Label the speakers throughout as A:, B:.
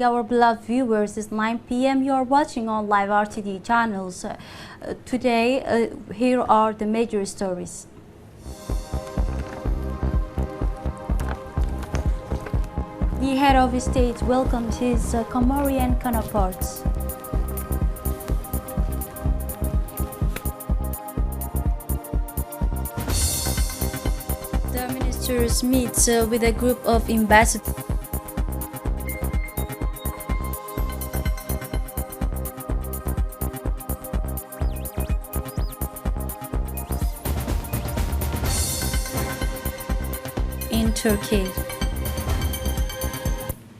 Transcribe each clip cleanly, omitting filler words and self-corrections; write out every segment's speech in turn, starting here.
A: morning, our beloved viewers. It's 9 p.m. You are watching on live RTD channels. Today, here are the major stories. The head of state welcomed his Comorian counterparts. The ministers meets with a group of ambassadors. In Turkey.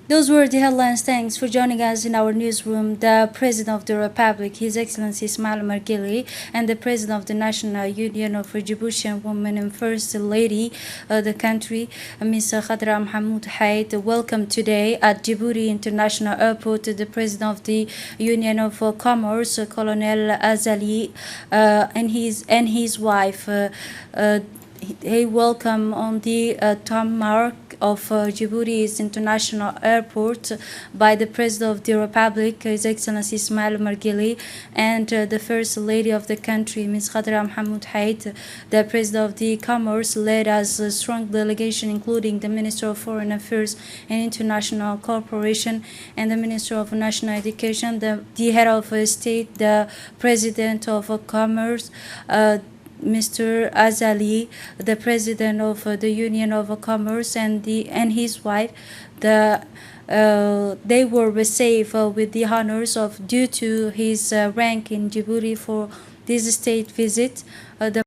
A: Those were the headlines. Thanks for joining us in our newsroom. The President of the Republic, His Excellency Ismail Margili, and the President of the National Union of Djiboutian Women and First Lady of the country, Ms. Khadra Mahmoud Haid, welcome today at Djibouti International Airport the President of the Union of Commerce, Colonel Azali, and his wife. They welcome on the tarmac of Djibouti's International Airport by the President of the Republic, His Excellency Ismail Margili, and the First Lady of the country, Ms. Khadra Mahmoud Haid. The President of the Commerce led as a strong delegation, including the Minister of Foreign Affairs and International Cooperation and the Minister of National Education, the Head of State, the President of Commerce, Mr. Azali, the President of the Union of Commerce, and his wife. They were received with the honors of due to his rank in Djibouti for this state visit. The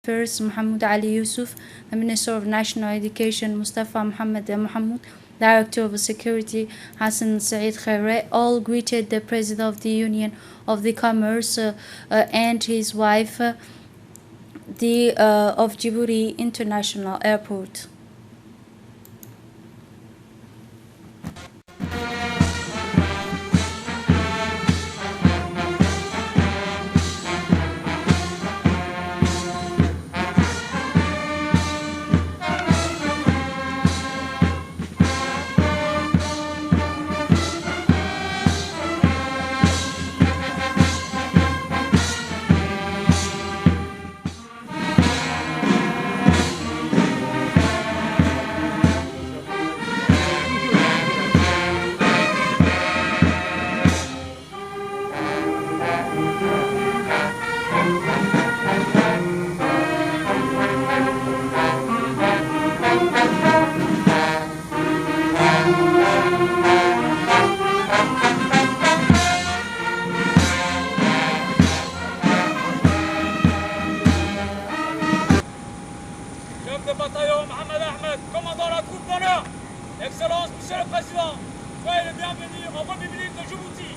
A: First, Mohammed Ali Yusuf, the Minister of National Education, Mustafa Mohammed Mohammed, Director of Security, Hassan Saeed Khaire, all greeted the President of the Union of the Commerce and his wife of Djibouti International Airport.
B: Excellence, Monsieur le Président, soyez le bienvenu en République de Djibouti.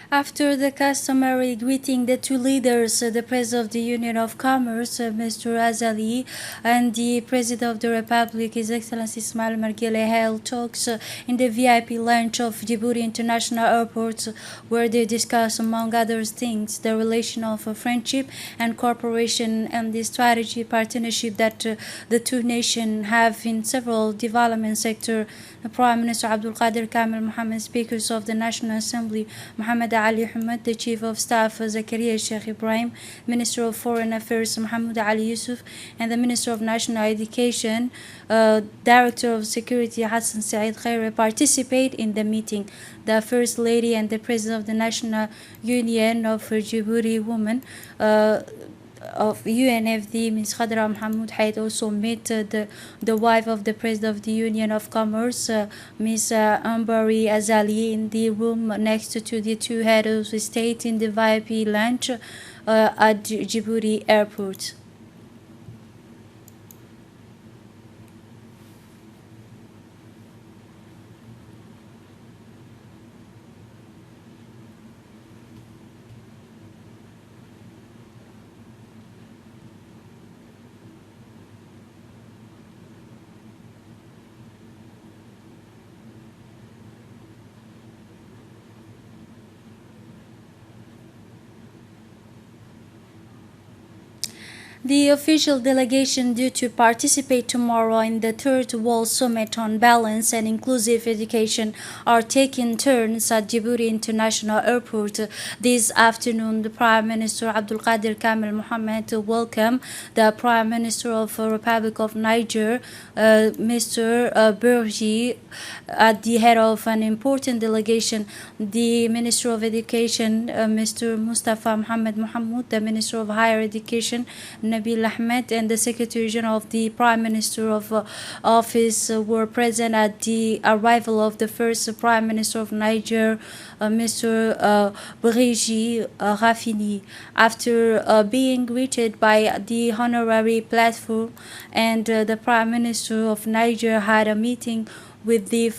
A: After the customary greeting, the two leaders, the President of the Union of Commerce, Mr. Azali, and the President of the Republic, His Excellency Ismail Margile, held talks in the VIP lounge of Djibouti International Airport, where they discussed, among other things, the relation of friendship and cooperation and the strategy partnership that the two nations have in several development sectors. Prime Minister Abdul Qadir Kamel Mohammed, speakers of the National Assembly, Mohammed Ali Hamad, the Chief of Staff Zakaria Sheikh Ibrahim, Minister of Foreign Affairs Mohammed Ali Yusuf, and the Minister of National Education, Director of Security Hassan Saeed Khairi participate in the meeting. The First Lady and the President of the National Union of Djibouti Women of UNFD, Ms. Khadra Mohammed, had also met the wife of the President of the Union of Commerce, Ms. Ambari Azali, in the room next to the two heads of state in the VIP lounge at Djibouti Airport. The official delegation due to participate tomorrow in the Third World Summit on Balance and Inclusive Education are taking turns at Djibouti International Airport this afternoon. The Prime Minister Abdul Qadir Kamel Mohammed welcomed the Prime Minister of the Republic of Niger, Mr. Burgi, at the head of an important delegation. The Minister of Education, Mr. Mustafa Mohammed Mohamud, the Minister of Higher Education, Nabil Ahmed, and the Secretary General of the Prime Minister of Office were present at the arrival of the first Prime Minister of Niger, Mr. Brigi Rafini. After being greeted by the honorary platform, and the Prime Minister of Niger had a meeting with the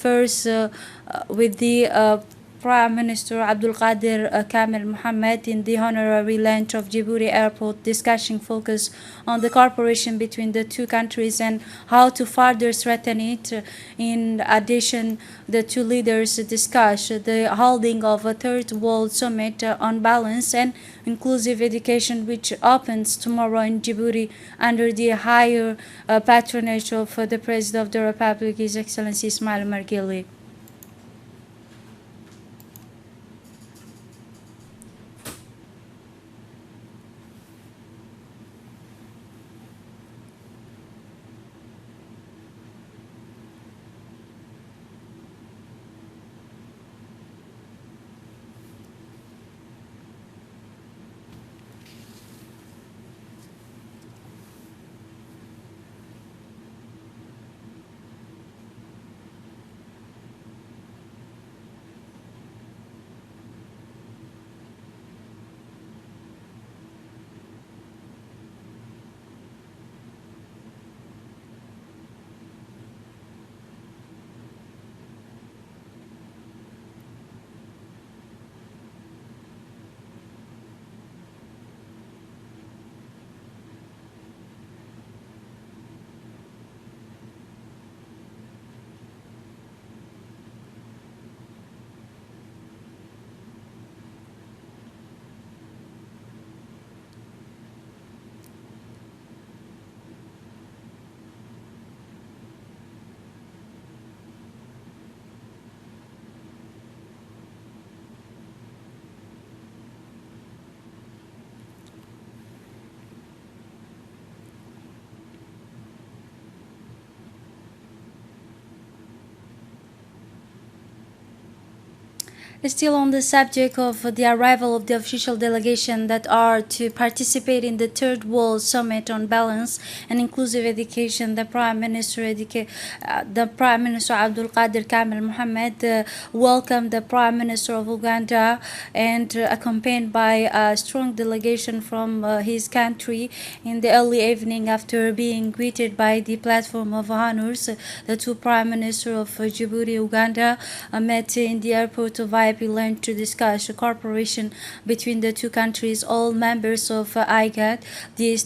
A: Prime Minister Abdul Qadir Kamel Mohammed in the honorary lounge of Djibouti Airport, discussing focus on the cooperation between the two countries and how to further strengthen it. In addition, the two leaders discussed the holding of a Third World Summit on Balance and Inclusive Education, which opens tomorrow in Djibouti under the higher patronage of the President of the Republic, His Excellency Ismail Margile. Still on the subject of the arrival of the official delegation that are to participate in the Third World Summit on Balance and Inclusive Education, the Prime Minister Abdul Qadir Kamel Mohammed welcomed the Prime Minister of Uganda, and accompanied by a strong delegation from his country. In the early evening, after being greeted by the platform of honors, the two Prime Ministers of Djibouti, Uganda met in the airport via pipeline to discuss cooperation between the two countries. All members of IGAD, the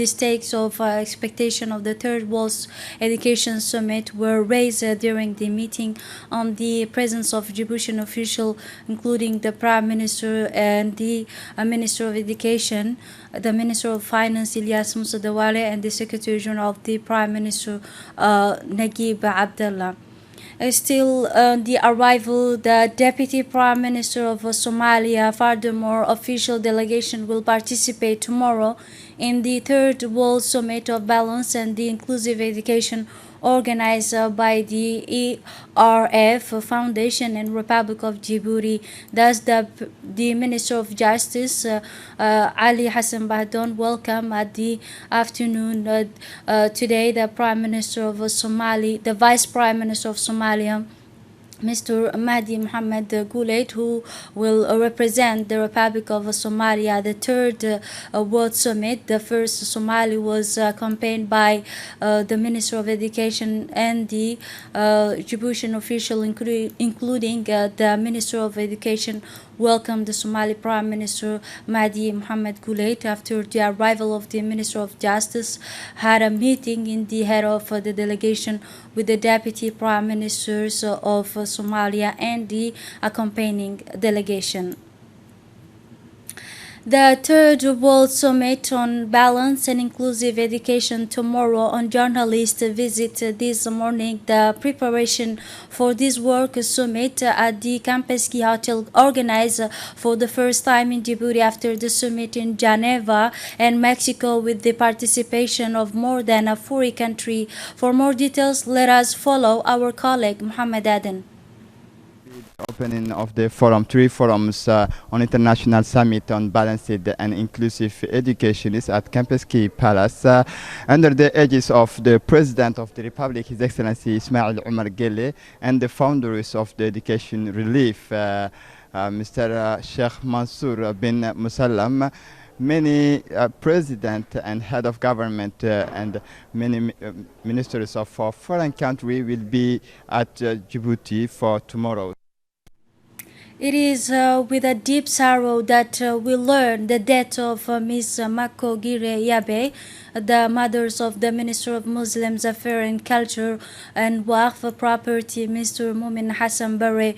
A: stakes of expectation of the Third World Education Summit were raised during the meeting on the presence of Djiboutian officials, including the Prime Minister and the Minister of Education, the Minister of Finance Ilyas Moussa Dawale, and the Secretary General of the Prime Minister Naguib Abdallah. Still, the arrival, the Deputy Prime Minister of Somalia, furthermore, official delegation will participate tomorrow in the Third World Summit of Balance and the Inclusive Education organized by the ERF Foundation and Republic of Djibouti. Thus, the Minister of Justice, Ali Hassan Bahdon, welcome at the afternoon today the Prime Minister of Somalia, the Vice Prime Minister of Somalia, Mr. Mahdi Mohamed Goulet, who will represent the Republic of Somalia, the Third World Summit. The first Somali was accompanied by the Minister of Education and the Djiboutian official, including the Minister of Education, welcomed the Somali Prime Minister Mahdi Mohamed Goulet. After the arrival of the Minister of Justice, had a meeting in the head of the delegation with the Deputy Prime Ministers of Somalia and the accompanying delegation. The Third World Summit on Balance and Inclusive Education tomorrow. On journalists visit this morning the preparation for this work summit at the Campus Key Hotel, organized for the first time in Djibouti after the summit in Geneva and Mexico, with the participation of more than 40 countries. For more details, let us follow our colleague Mohammed Aden.
C: Opening of the forum, three forums on international summit on balanced and inclusive education is at Campus Key Palace under the aegis of the President of the Republic, His Excellency Ismail Omar Guelleh, and the founders of the Education Relief, Mr. Sheikh Mansour bin Musallam. Many president and head of government and many ministers of foreign country will be at Djibouti for tomorrow.
A: It is with a deep sorrow that we learn the death of Ms. Mako Gire Yabe, the mothers of the Minister of Muslims Affairs and Culture and Waqf Property, Mr. Mumin Hassan Bare.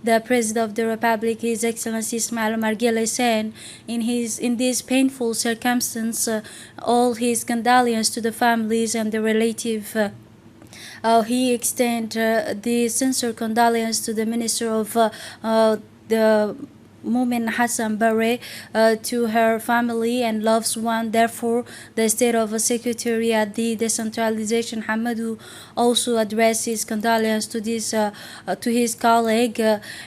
A: The President of the Republic, His Excellency Ismail Omar Guelleh, said in this painful circumstance, all his condolences to the families and the relatives. He extended the sincere condolence to the Minister of the Mumin Hassan Bare, to her family and loved one. Therefore, the State of Secretary at the Decentralization, Hamadou, also addressed his condolence to his colleague,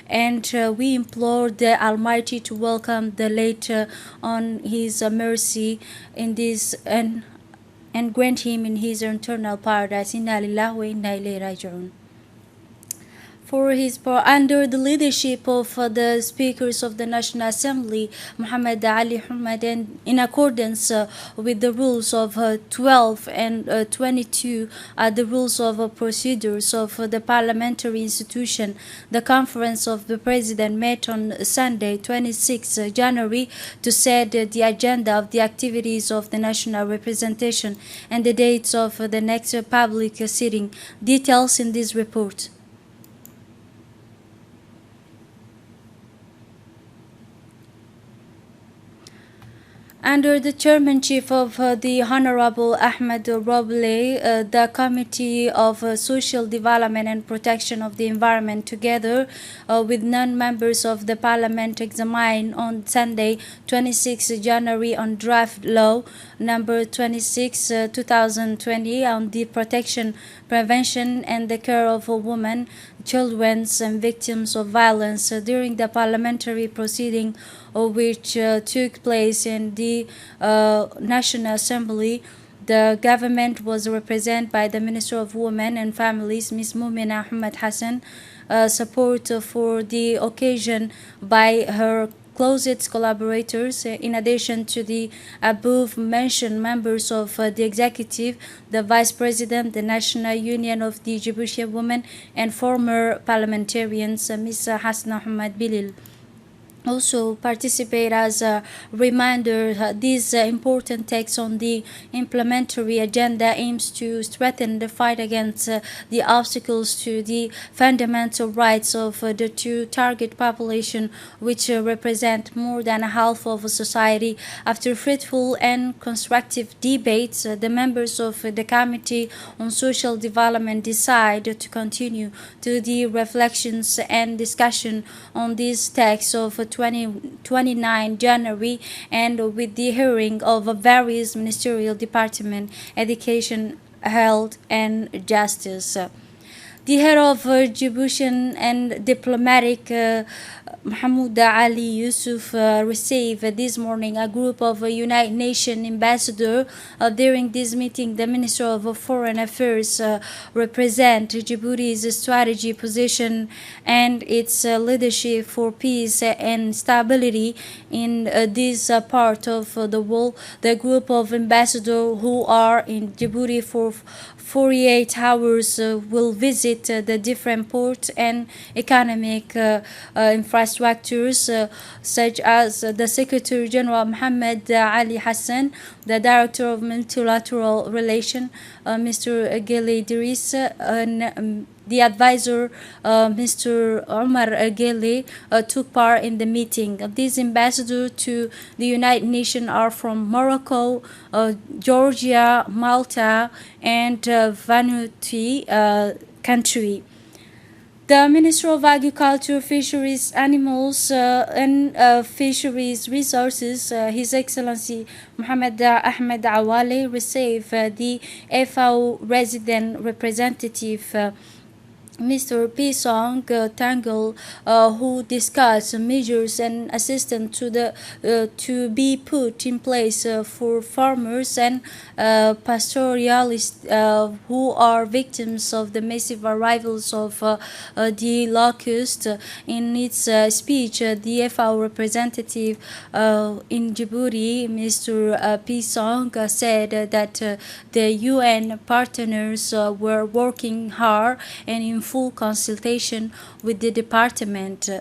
A: and we implore the Almighty to welcome the late on His mercy in this and grant him in His eternal paradise. Inna lillahi wa inna ilayhi raji'un. Under the leadership of the speakers of the National Assembly, Muhammad Ali Hamad, and in accordance with the rules of 12 and 22, the rules of procedures of the parliamentary institution, the Conference of the President met on Sunday, 26 January, to set the agenda of the activities of the national representation and the dates of the next public sitting. Details in this report. Under the chairmanship of the Honorable Ahmed Roble, the Committee of Social Development and Protection of the Environment, together with non-members of the Parliament, examined on Sunday, 26 January, on draft law number 26, 2020, on the protection, prevention, and the care of women, children, and victims of violence. During the parliamentary proceeding, which took place in the National Assembly, the government was represented by the Minister of Women and Families, Ms. Mumina Ahmed Hassan, support for the occasion by her closest collaborators, in addition to the above-mentioned members of the executive, the Vice President, the National Union of the Djiboutian Women, and former parliamentarians, Ms. Hasna Hamad Bilil. Also participate as a reminder. This important text on the implementary agenda aims to strengthen the fight against the obstacles to the fundamental rights of the two target population, which represent more than half of society. After fruitful and constructive debates, the members of the Committee on Social Development decide to continue to the reflections and discussion on this text of 29 January, and with the hearing of various ministerial departments, education, health, and justice. The head of Djiboutian and diplomatic Mahmoud Ali Yusuf received this morning a group of United Nations ambassadors. During this meeting, the Minister of Foreign Affairs represent Djibouti's strategy position and its leadership for peace and stability in this part of the world. The group of ambassadors who are in Djibouti for 48 hours will visit the different ports and economic infrastructures, such as the Secretary General Mohammed Ali Hassan, the Director of Multilateral Relations, Mr. Gheli Idris, and the advisor, Mr. Omar Gheli, took part in the meeting. These ambassadors to the United Nations are from Morocco, Georgia, Malta, and Vanuatu country. The Minister of Agriculture, Fisheries, Animals, and Fisheries Resources, His Excellency Mohammed Ahmed Awale, received the FAO resident representative, Mr. Pisong Tangle, who discussed measures and assistance to be put in place for farmers and pastoralists who are victims of the massive arrivals of the locust. In its speech, the FAO representative in Djibouti, Mr. Pisong, said that the UN partners were working hard and in full consultation with the department.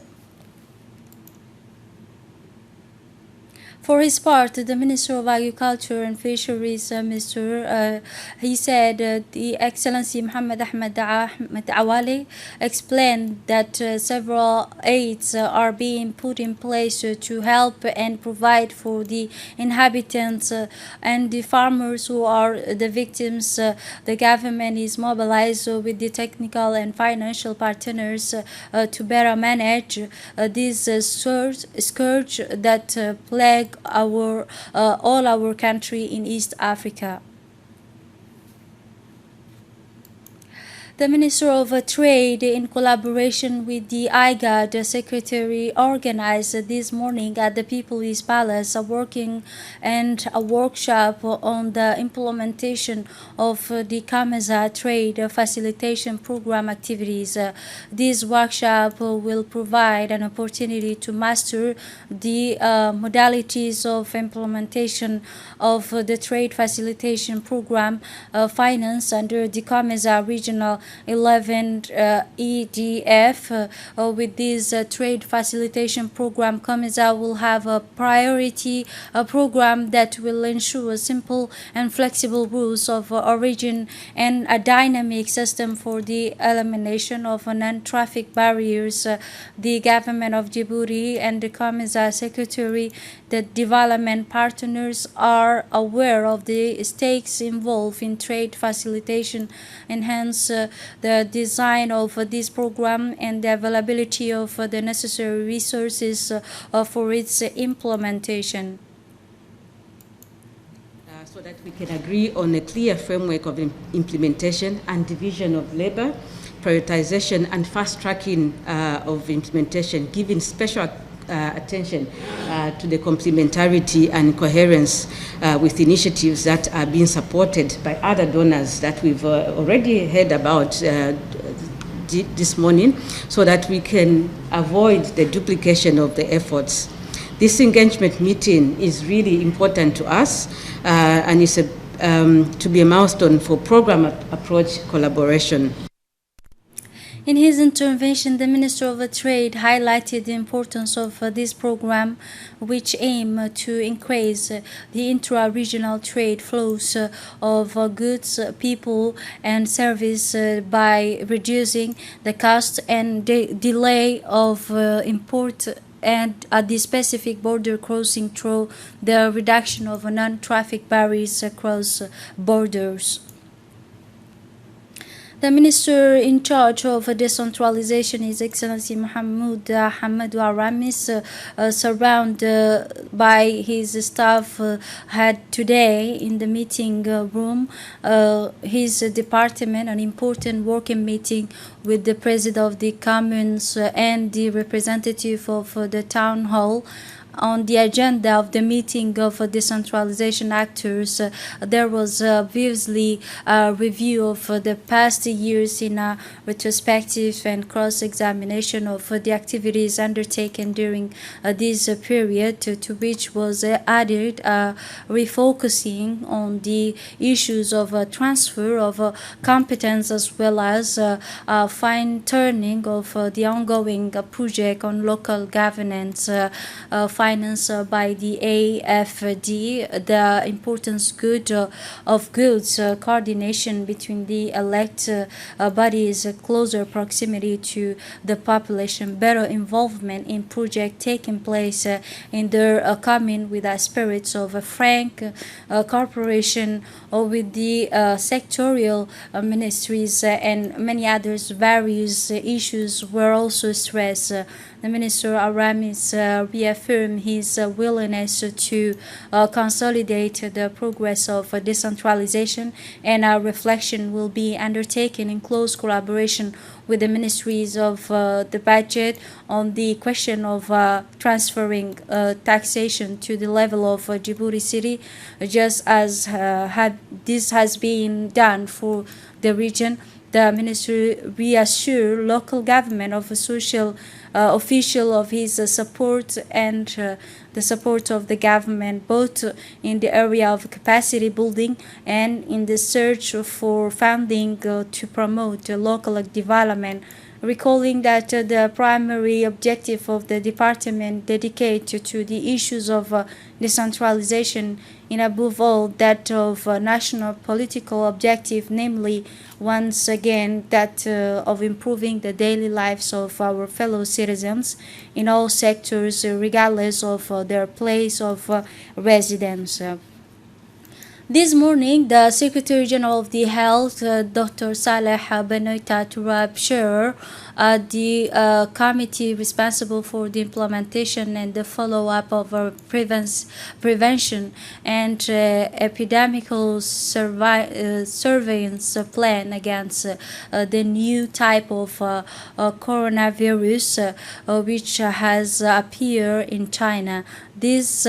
A: For his part, the Minister of Agriculture and Fisheries, he said the Excellency Mohammed Ahmed Awale explained that several aids are being put in place to help and provide for the inhabitants and the farmers who are the victims. The government is mobilized with the technical and financial partners to better manage this scourge that plague all our country in East Africa. The Minister of Trade, in collaboration with the IGAD Secretary, organized this morning at the People's Palace a workshop on the implementation of the CAMESA Trade Facilitation Program activities. This workshop will provide an opportunity to master the modalities of implementation of the Trade Facilitation Program financed under the CAMESA Regional 11 EDF. With this trade facilitation program, CAMESA will have a priority program that will ensure simple and flexible rules of origin and a dynamic system for the elimination of non-traffic barriers. The government of Djibouti and the CAMESA Secretary, the development partners, are aware of the stakes involved in trade facilitation, and hence the design of this program and the availability of the necessary resources for its implementation.
D: So that we can agree on a clear framework of implementation and division of labor, prioritization and fast-tracking of implementation, giving special attention to the complementarity and coherence with initiatives that are being supported by other donors that we've already heard about this morning, so that we can avoid the duplication of the efforts. This engagement meeting is really important to us and is to be a milestone for program approach collaboration.
A: In his intervention, the Minister of Trade highlighted the importance of this program, which aim to increase the intra-regional trade flows of goods, people, and service by reducing the cost and delay of import and at the specific border crossing through the reduction of non-traffic barriers across borders. The Minister in charge of decentralization, His Excellency Mohamed Hamad Aramis, surrounded by his staff, had today in the meeting room his department an important working meeting with the President of the Commons and the representative of the Town Hall. On the agenda of the meeting of decentralization actors, there was obviously a review of the past years in a retrospective and cross-examination of the activities undertaken during this period, to which was added refocusing on the issues of transfer of competence as well as fine-tuning of the ongoing project on local governance financed by the AFD, the importance of goods coordination between the elect bodies, closer proximity to the population, better involvement in projects taking place in their coming with a spirit of a frank cooperation with the sectorial ministries and many others. Various issues were also stressed. The Minister Aramis reaffirmed his willingness to consolidate the progress of decentralization, and a reflection will be undertaken in close collaboration with the ministries of the budget on the question of transferring taxation to the level of Djibouti City, just as this has been done for the region. The ministry reassured local government of a social official of his support and the support of the government, both in the area of capacity building and in the search for funding to promote local development, recalling that the primary objective of the department dedicated to the issues of decentralization, and above all that of national political objective, namely once again that of improving the daily lives of our fellow citizens in all sectors, regardless of their place of residence. This morning, the Secretary General of the Health, Dr. Saleh Benoita Turab, chaired the committee responsible for the implementation and the follow-up of a prevention and epidemical surveillance plan against the new type of coronavirus which has appeared in China. This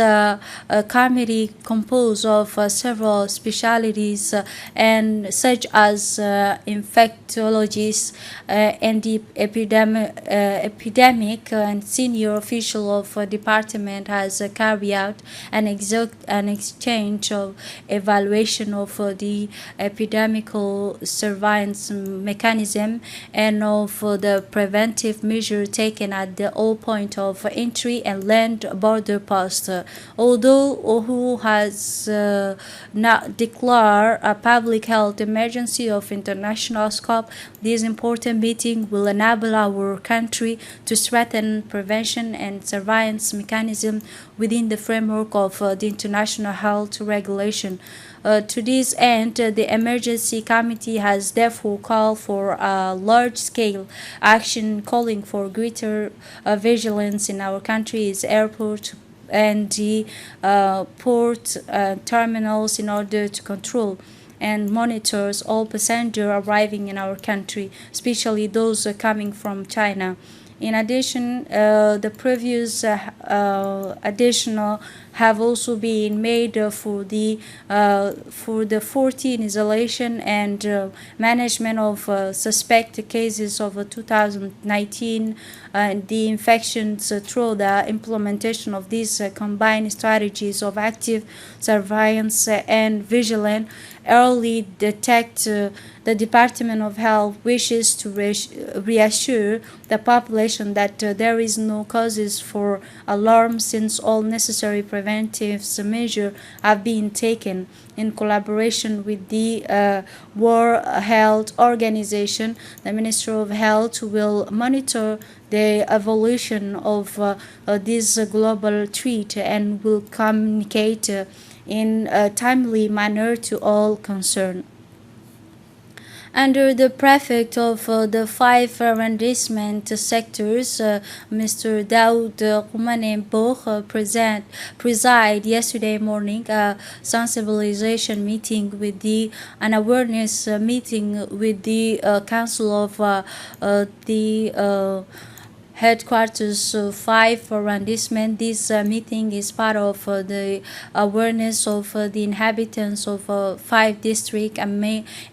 A: committee composed of several specialties and such as infectologists and the epidemic and senior official of department has carried out an exchange of evaluation of the epidemical surveillance mechanism and of the preventive measure taken at the all point of entry and land border post. Although WHO has not declared a public health emergency of international scope, this important meeting will enable our country to strengthen prevention and surveillance mechanism within the framework of the international health regulation. To this end, the Emergency Committee has therefore called for a large-scale action calling for greater vigilance in our country's airport and the port terminals in order to control and monitors all passengers arriving in our country, especially those coming from China. In addition, the previous additional have also been made for the 14 isolation and management of suspected cases of 2019 and the infections through the implementation of these combined strategies of active surveillance and vigilant early detect. The Department of Health wishes to reassure the population that there is no causes for alarm since all necessary preventive measures have been taken. In collaboration with the World Health Organization, the Ministry of Health will monitor the evolution of this global threat and will communicate in a timely manner to all concerned. Under the prefect of the 5 arrondissement sectors, Mr. Daoud Koumanembouh presided yesterday morning a sensibilization meeting with an awareness meeting with the Council of the headquarters 5 arrondissement. This meeting is part of the awareness of the inhabitants of 5 districts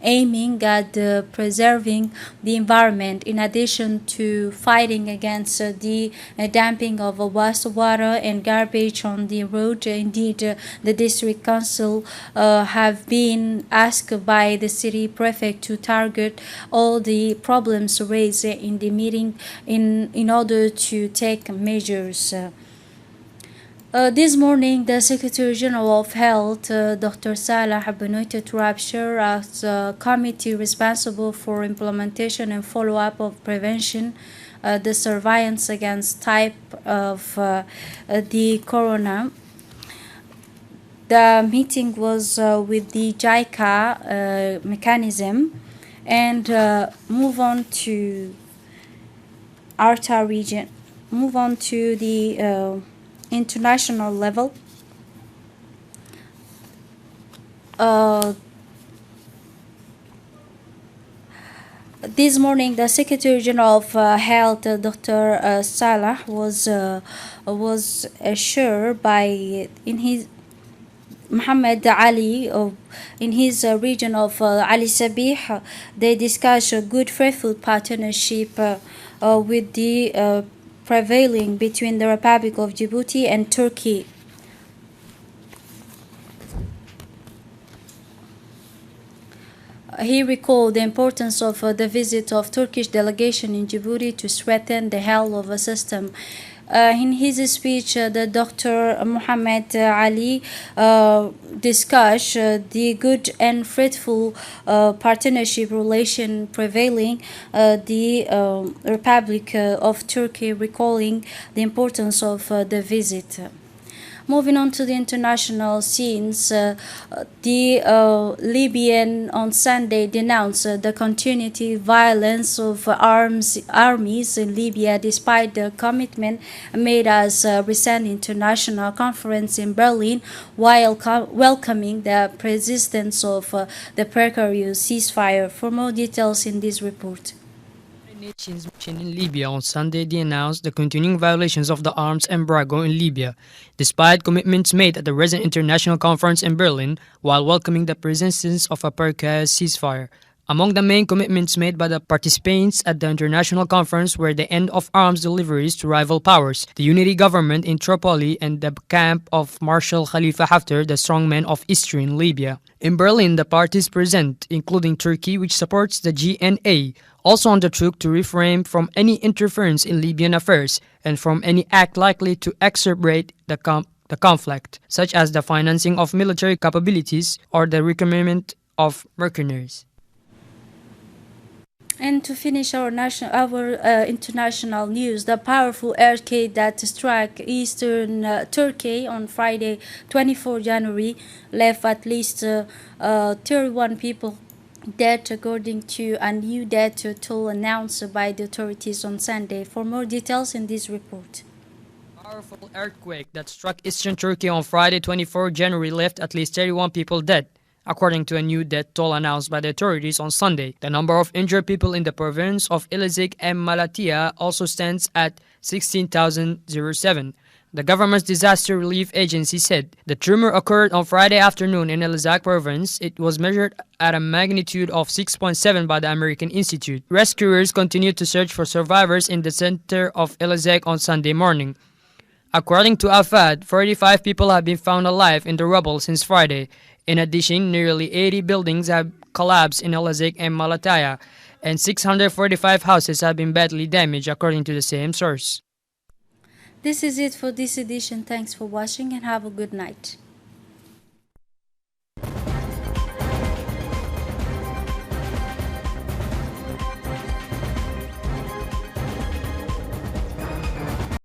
A: aiming at preserving the environment in addition to fighting against the dumping of wastewater and garbage on the road. Indeed, the district council have been asked by the city prefect to target all the problems raised in the meeting in order to take measures. This morning, the Secretary General of Health, Dr. Salah, appointed to Rapture as a committee responsible for implementation and follow-up of prevention, the surveillance against type of the corona. The meeting was with the JICA mechanism, and move on to Arta region. Move on to the international level. This morning, the Secretary General of Health, Dr. Salah, was assured by in his Muhammad Ali in his region of Ali Sabih. They discussed a good faithful partnership with the prevailing between the Republic of Djibouti and Turkey. He recalled the importance of the visit of Turkish delegation in Djibouti to strengthen the health of a system. In his speech, the Dr. Muhammad Ali discussed the good and fruitful partnership relation prevailing the Republic of Turkey, recalling the importance of the visit. Moving on to the international scenes, the Libyan on Sunday denounced the continued violence of armies in Libya despite the commitment made as a recent international conference in Berlin, while welcoming the persistence of the precarious ceasefire. For more details in this report.
E: Nations mission in Libya on Sunday denounced the continuing violations of the arms embargo in Libya, despite commitments made at the recent international conference in Berlin, while welcoming the presence of a precarious ceasefire. Among the main commitments made by the participants at the international conference were the end of arms deliveries to rival powers, the unity government in Tripoli, and the camp of Marshal Khalifa Haftar, the strongman of eastern Libya. In Berlin, the parties present, including Turkey, which supports the GNA, also undertook to refrain from any interference in Libyan affairs and from any act likely to exacerbate the conflict, such as the financing of military capabilities or the recruitment of mercenaries.
A: And to finish our international news, the powerful earthquake that struck eastern Turkey on Friday, 24 January, left at least 31 people dead, according to a new death toll announced by the authorities on Sunday. For more details in this report.
E: Powerful earthquake that struck eastern Turkey on Friday, 24 January, left at least 31 people dead, according to a new death toll announced by the authorities on Sunday. The number of injured people in the province of Ilocos and Malatia also stands at 16,007. The government's disaster relief agency said the tremor occurred on Friday afternoon in Ilocos province. It was measured at a magnitude of 6.7 by the American Institute. Rescuers continued to search for survivors in the center of Ilocos on Sunday morning. According to AFAD, 45 people have been found alive in the rubble since Friday. In addition, nearly 80 buildings have collapsed in Ilocos and Malatia, and 645 houses have been badly damaged, according to the same source.
A: This is it for this edition. Thanks for watching and have a good night.